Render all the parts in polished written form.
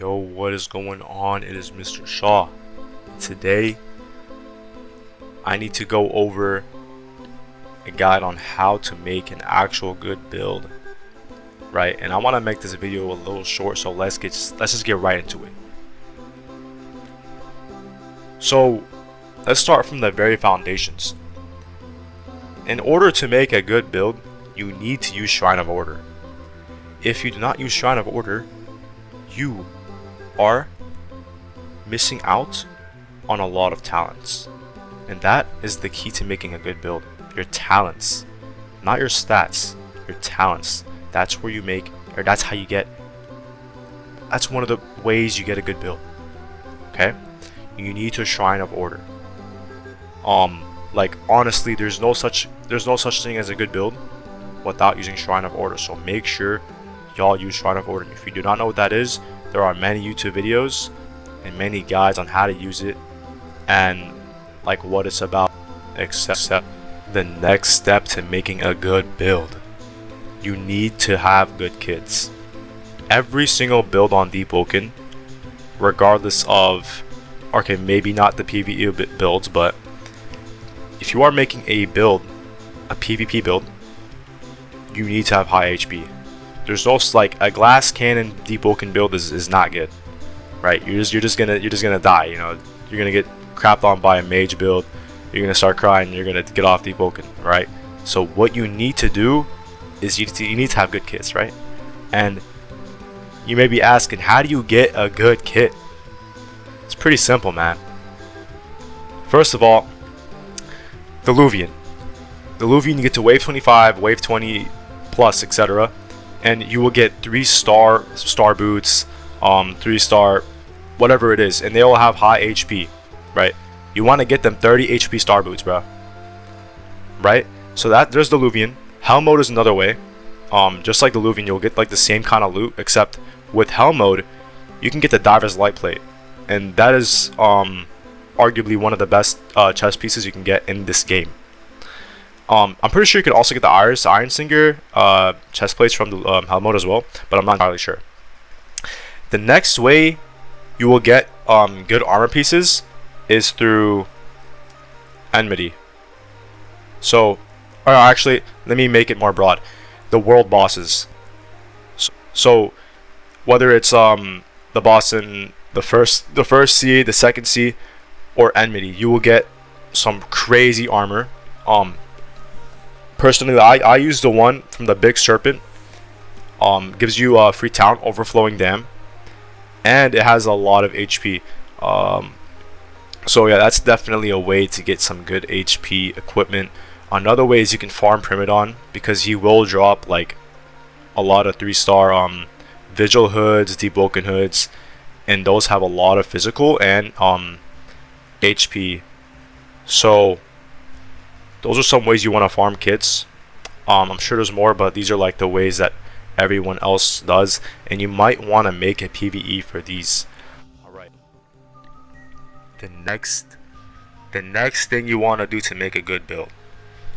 Yo, what is going on? It is Mr. Shaw. Today, I need to go over a guide on how to make an actual good build, right? And I want to make this video a little short, so let's just get right into it. So, let's start from the very foundations. In order to make a good build, you need to use Shrine of Order. If you do not use Shrine of Order, you are missing out on a lot of talents, and that is the key to making a good build. Your talents, not your stats, your talents. That's where you make, or that's how you get, that's one of the ways you get a good build. Okay, you need to Shrine of Order. Like honestly, there's no such thing as a good build without using Shrine of Order. So make sure y'all use Shrine of Order. If you do not know what that is, there are many YouTube videos and many guides on how to use it and like what it's about, except the next step to making a good build. You need to have good kits. Every single build on Deepwoken, regardless of, okay, maybe not the PvE builds, but if you are making a build, a PvP build, you need to have high HP. There's no, like, a glass cannon Deepwoken build is not good, right? You're just gonna die. You know, you're gonna get crapped on by a mage build. You're gonna start crying. You're gonna get off Deepwoken, right? So what you need to do is you need to have good kits, right? And you may be asking, how do you get a good kit? It's pretty simple, man. First of all, the Luvian. The Luvian, you get to wave 25, wave 20 plus, etc. And you will get 3-star boots, 3-star, whatever it is, and they all have high HP, right? You want to get them 30 HP star boots, bro. Right? So there's the Luvian. Hell mode is another way. Just like the Luvian, you'll get like the same kind of loot, except with Hell mode, you can get the Diver's Light Plate, and that is arguably one of the best chest pieces you can get in this game. I'm pretty sure you could also get the Iron Singer chest plates from the Hell mode as well, but I'm not entirely sure. The next way you will get good armor pieces is through enmity. So, or actually, let me make it more broad. The world bosses. So whether it's the boss in the first sea, the second sea, or enmity, you will get some crazy armor. Personally, I use the one from the Big Serpent. Gives you a free talent, Overflowing Dam, and it has a lot of HP. So yeah, that's definitely a way to get some good HP equipment. Another way is you can farm Primadon, because he will drop like a lot of 3-star Vigil hoods, Deepwoken hoods, and those have a lot of physical and HP. So those are some ways you want to farm kits. I'm sure there's more, but these are like the ways that everyone else does, and you might want to make a PvE for these. Alright. The next thing you want to do to make a good build,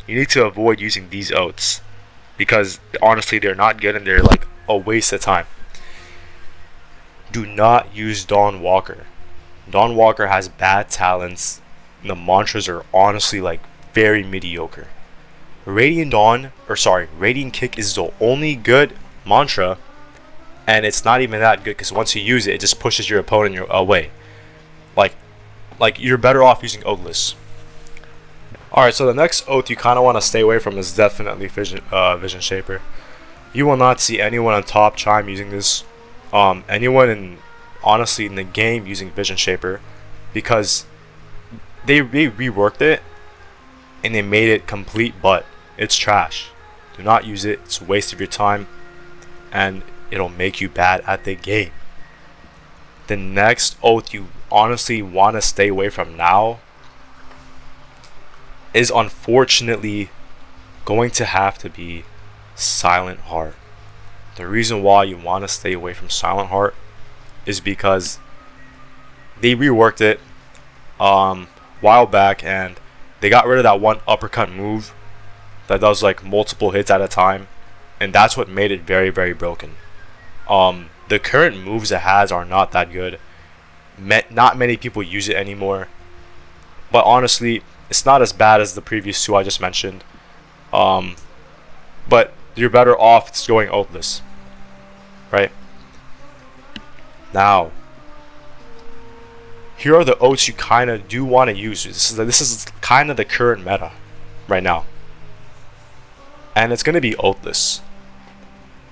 you need to avoid using these oats, because honestly they're not good and they're like a waste of time. Do not use Dawn Walker. Dawn Walker has bad talents, and the mantras are honestly like very mediocre. Radiant Kick is the only good mantra, and it's not even that good, because once you use it, it just pushes your opponent away. Like you're better off using Oatless. Alright, so the next oath you kind of want to stay away from is definitely Vision Shaper. You will not see anyone on top chime using this. Anyone honestly in the game using Vision Shaper, because they reworked it and they made it complete, but it's trash. Do not use it. It's a waste of your time, and it'll make you bad at the game. The next oath you honestly want to stay away from now is unfortunately going to have to be Silent Heart. The reason why you want to stay away from Silent Heart is because they reworked it while back, and they got rid of that one uppercut move that does like multiple hits at a time, and that's what made it very, very broken. the current moves it has are not that good. Not many people use it anymore. But honestly, it's not as bad as the previous two I just mentioned. But you're better off it's going oathless, right? Now, here are the oats you kind of do want to use. This is kind of the current meta right now, and it's going to be oathless.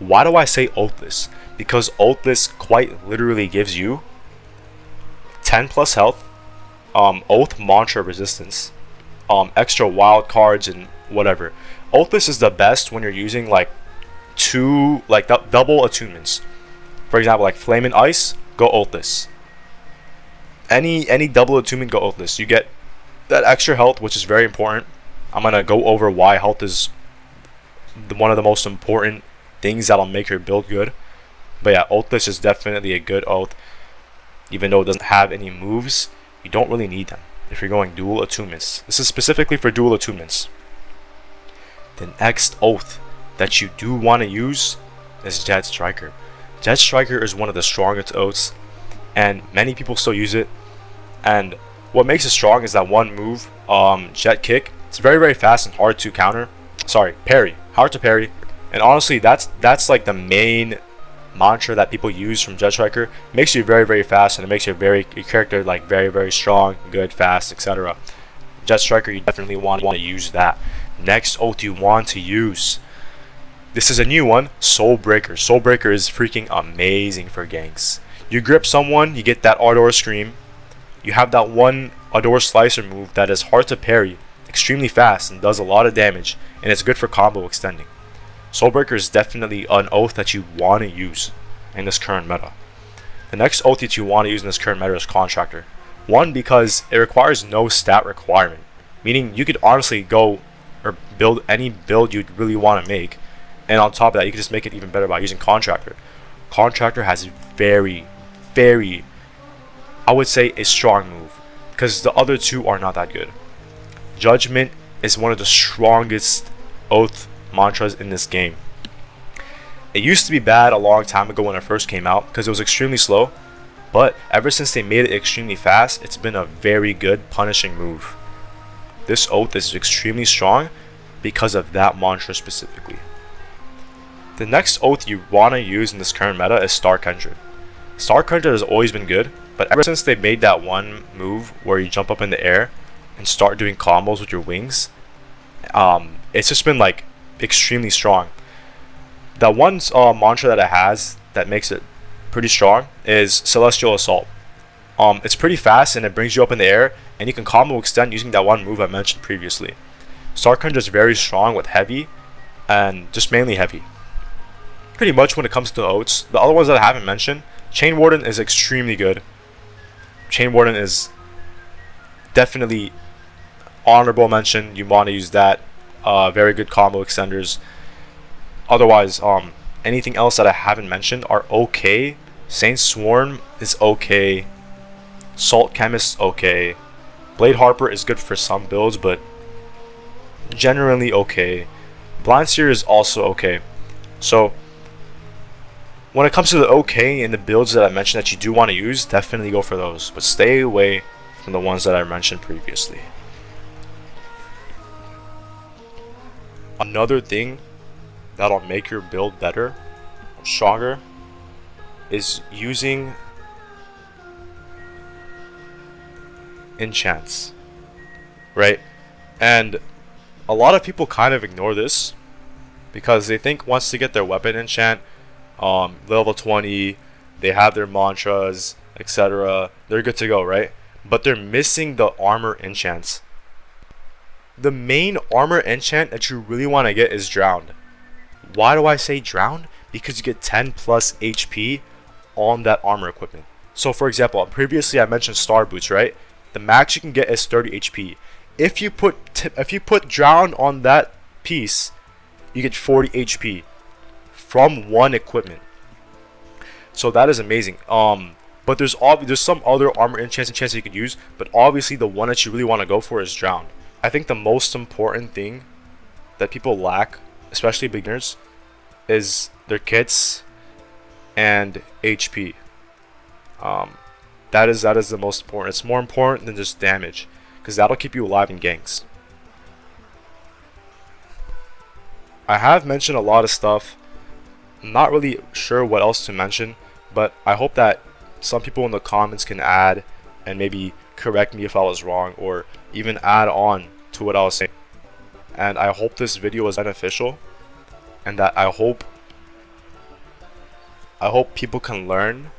Why do I say oathless? Because oathless quite literally gives you 10 plus health, oath mantra resistance, extra wild cards and whatever. Oathless is the best when you're using like double attunements. For example, like Flame and Ice, go oathless. Any double attunement, go oathless. You get that extra health, which is very important. I'm gonna go over why health is one of the most important things that'll make your build good. But yeah, oathless is definitely a good oath. Even though it doesn't have any moves, you don't really need them if you're going dual attunements. This is specifically for dual attunements. The next oath that you do want to use is Jet Striker. Jet Striker is one of the strongest oaths, and many people still use it. And what makes it strong is that one move, Jet Kick. It's very, very fast and hard to counter. Sorry, parry. Hard to parry. And honestly, that's like the main mantra that people use from Jet Striker. It makes you very, very fast, and it makes your character like very, very strong, good, fast, etc. Jet Striker, you definitely want to use that. Next oath you want to use. This is a new one, Soul Breaker. Soul Breaker is freaking amazing for ganks. You grip someone, you get that Ardor Scream. You have that one Ardor Slicer move that is hard to parry, extremely fast, and does a lot of damage, and it's good for combo extending. Soul Breaker is definitely an oath that you want to use in this current meta. The next oath that you want to use in this current meta is Contractor. One, because it requires no stat requirement, meaning you could honestly go or build any build you really want to make, and on top of that you can just make it even better by using Contractor. Contractor has very, very, I would say, a strong move, because the other two are not that good. Judgment is one of the strongest oath mantras in this game. It used to be bad a long time ago when it first came out because it was extremely slow, but ever since they made it extremely fast, it's been a very good punishing move. This oath is extremely strong because of that mantra specifically. The next oath you want to use in this current meta is Stark 100. Stark 100 has always been good, but ever since they made that one move where you jump up in the air and start doing combos with your wings, it's just been like extremely strong. That one mantra that it has that makes it pretty strong is Celestial Assault. It's pretty fast and it brings you up in the air, and you can combo extend using that one move I mentioned previously. Stark 100 is very strong with heavy, and just mainly heavy. Pretty much when it comes to oaths, the other ones that I haven't mentioned, Chain Warden is extremely good. Chain Warden is definitely honorable mention. You want to use that. Very good combo extenders. Otherwise, anything else that I haven't mentioned are okay. Saint Swarm is okay. Salt Chemist okay. Blade Harper is good for some builds, but generally okay. Blind Seer is also okay. So when it comes to the okay and the builds that I mentioned that you do want to use, definitely go for those, but stay away from the ones that I mentioned previously. Another thing that'll make your build better, stronger, is using enchants, right? And a lot of people kind of ignore this because they think once they get their weapon enchant, level 20, they have their mantras, etc., they're good to go, right? But they're missing the armor enchants. The main armor enchant that you really want to get is Drowned. Why do I say Drowned? Because you get 10 plus HP on that armor equipment. So for example, previously I mentioned Star Boots, right? The max you can get is 30 HP. If you put Drowned on that piece, you get 40 HP from one equipment. So that is amazing. But there's some other armor enchants you could use, but obviously the one that you really want to go for is Drowned. I think the most important thing that people lack, especially beginners, is their kits and HP. That is the most important. It's more important than just damage, because that'll keep you alive in ganks. I have mentioned a lot of stuff. I'm not really sure what else to mention, but I hope that some people in the comments can add and maybe correct me if I was wrong, or even add on to what I was saying. And I hope this video was beneficial, and that I hope people can learn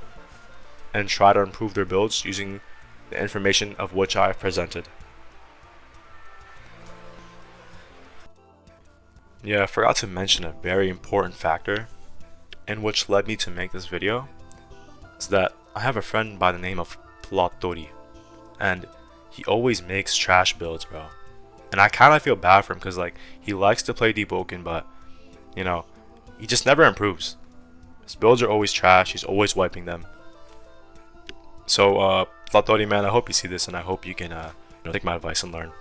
and try to improve their builds using the information of which I have presented. Yeah, I forgot to mention a very important factor, and which led me to make this video, is that I have a friend by the name of Plottori, and he always makes trash builds, bro. And I kind of feel bad for him, because like, he likes to play Deepwoken, but you know, he just never improves. His builds are always trash. He's always wiping them. So Plottori, man, I hope you see this, and I hope you can take my advice and learn.